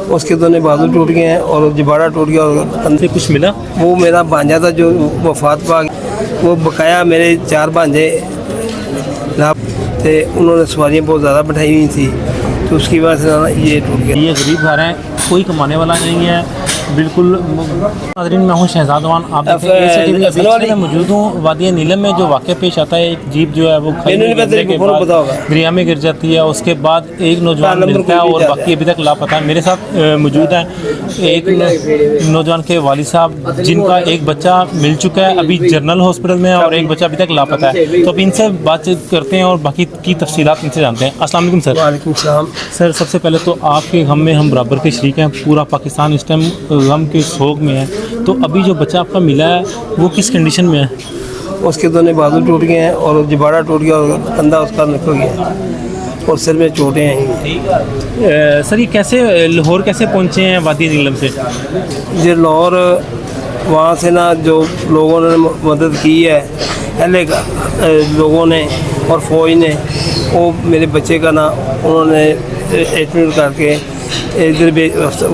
اس کے دونوں بازو ٹوٹ گئے ہیں اور جباڑا ٹوٹ گیا اور سے کچھ ملا؟ وہ میرا بھانجا تھا جو وفات پا گیا، وہ بقایا میرے 4 بھانجے تھے، انہوں نے سواریاں بہت زیادہ بٹھائی ہوئی تھی تو اس کی وجہ سے یہ ٹوٹ گیا۔ یہ غریب گھر ہیں، کوئی کمانے والا نہیں ہے بالکل۔ ناظرین میں ہوں شہزاد وان، آپ میں موجود ہوں وادی نیلم میں جو واقعہ پیش آتا ہے۔ ایک جیپ جو ہے وہ گرنے کے بعد دریا میں گر جاتی ہے، اس کے بعد ایک نوجوان ملتا ہے اور باقی ابھی تک لاپتہ ہے۔ میرے ساتھ موجود ہیں ایک نوجوان کے والد صاحب جن کا ایک بچہ مل چکا ہے ابھی جنرل ہاسپٹل میں اور ایک بچہ ابھی تک لاپتہ ہے، تو اب ان سے بات چیت کرتے ہیں اور باقی کی تفصیلات ان سے جانتے ہیں۔ السلام علیکم سر۔ وعلیکم السلام سر، سب سے پہلے تو آپ کے غم میں ہم برابر کے شریک ہیں، پورا پاکستان اس ٹائم غم کے سوگ میں ہے، تو ابھی جو بچہ آپ کا ملا ہے وہ کس کنڈیشن میں ہے؟ اس کے دونوں بازو ٹوٹ گئے ہیں اور جباڑا ٹوٹ گیا اور کندھا اس کا نکل گیا اور سر میں چوٹیں ہیں۔ سر یہ کیسے لاہور کیسے پہنچے ہیں وادی نیلم سے؟ یہ لاہور وہاں سے نا جو لوگوں نے مدد کی ہے پہلے لوگوں نے اور فوج نے، وہ میرے بچے کا نا انہوں نے ایڈمٹ کر کے ادھر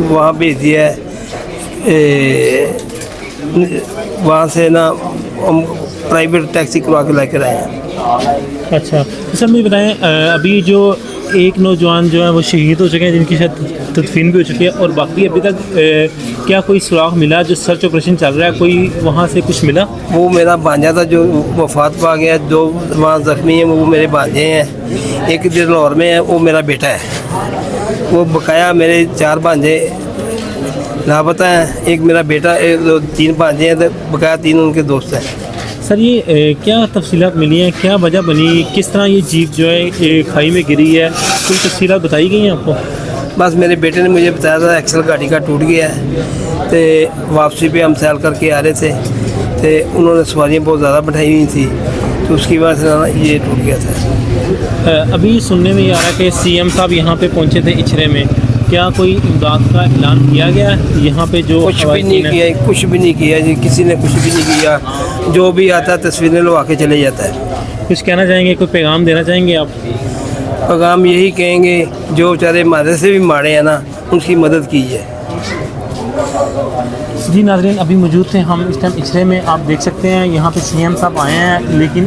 وہاں بھیج دیا ہے۔ وہاں سے نا ہم پرائیویٹ ٹیکسی کروا کے لے کر آئے ہیں۔ اچھا سر، مجھے بتائیں ابھی جو ایک نوجوان جو ہے وہ شہید ہو چکے ہیں، جن کی شاید تدفین بھی ہو چکی ہے، اور باقی ابھی تک کیا کوئی سراغ ملا؟ جو سرچ آپریشن چل رہا ہے کوئی وہاں سے کچھ ملا؟ وہ میرا بھانجا تھا جو وفات پا گیا، جو وہاں زخمی ہیں وہ میرے بھانجے ہیں، ایک ادھر لاہور میں ہے وہ میرا بیٹا ہے۔ وہ بقایا میرے 4 بھانجے لاپتہ ہیں، ایک میرا بیٹا، 3 بھانجے ہیں تو بقایا 3 ان کے دوست ہیں۔ سر یہ کیا تفصیلات ملی ہیں، کیا وجہ بنی، کس طرح یہ جیپ جو ہے کھائی میں گری ہے، کوئی تفصیلات بتائی گئی ہیں آپ کو؟ بس میرے بیٹے نے مجھے بتایا تھا ایکسل گاڑی کا ٹوٹ گیا ہے، تو واپسی پہ ہم سیل کر کے آ رہے تھے تو انہوں نے سواریاں بہت زیادہ بٹھائی ہوئی تھی تو اس کی وجہ سے یہ ٹوٹ گیا تھا۔ ابھی سننے میں یہ آ رہا ہے کہ سی ایم صاحب یہاں پہ پہنچے تھے اچھرے میں، کیا کوئی امداد کا اعلان کیا گیا ہے یہاں پہ؟ جو کچھ بھی نہیں کیا، کچھ بھی نہیں کیا جی، کسی نے کچھ بھی نہیں کیا، جو بھی آتا ہے تصویریں لگا کے چلے جاتا ہے۔ کچھ کہنا چاہیں گے، کوئی پیغام دینا چاہیں گے آپ؟ پیغام یہی کہیں گے جو بیچارے ہمارے سے بھی مارے ہیں نا، ان کی مدد کیجیے۔ جی ناظرین، ابھی موجود تھے ہم اس ٹائم اچھرے میں، آپ دیکھ سکتے ہیں یہاں پہ سی ایم صاحب آئے ہیں، لیکن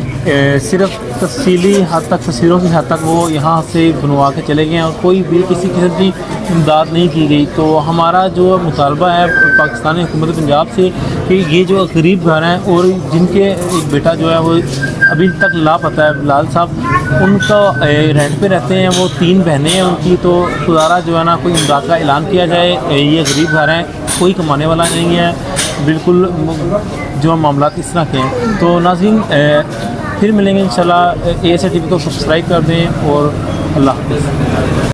صرف تفصیلی حد تک، تصویروں کی حد تک وہ یہاں سے بنوا کے چلے گئے ہیں اور کوئی بھی کسی قسم کی امداد نہیں کی گئی۔ تو ہمارا جو مطالبہ ہے پاکستانی حکومت پنجاب سے کہ یہ جو غریب گھر ہیں اور جن کے ایک بیٹا جو ہے وہ ابھی تک لاپتہ ہے، بلال صاحب، ان کا رینٹ پہ رہتے ہیں، وہ 3 بہنیں ہیں ان کی، تو گزارا جو ہے نا کوئی امداد کا اعلان کیا جائے۔ یہ غریب گھر ہیں، کوئی کمانے والا نہیں ہے بالکل، جو معاملات اس طرح کے ہیں۔ تو ناظرین پھر ملیں گے انشاءاللہ، ASA TV کو سبسکرائب کر دیں اور اللہ حافظ۔